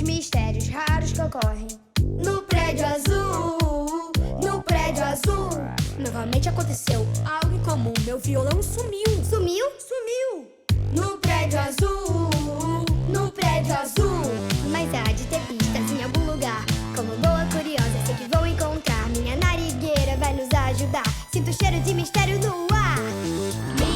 mistérios raros que ocorrem no prédio azul, no prédio azul. Novamente aconteceu algo incomum. Meu violão sumiu. Sumiu? Sumiu. No prédio azul, no prédio azul. Mas há de ter pistas em algum lugar. Como boa curiosa, sei que vou encontrar. Minha narigueira vai nos ajudar. Sinto o cheiro de mistério no ar.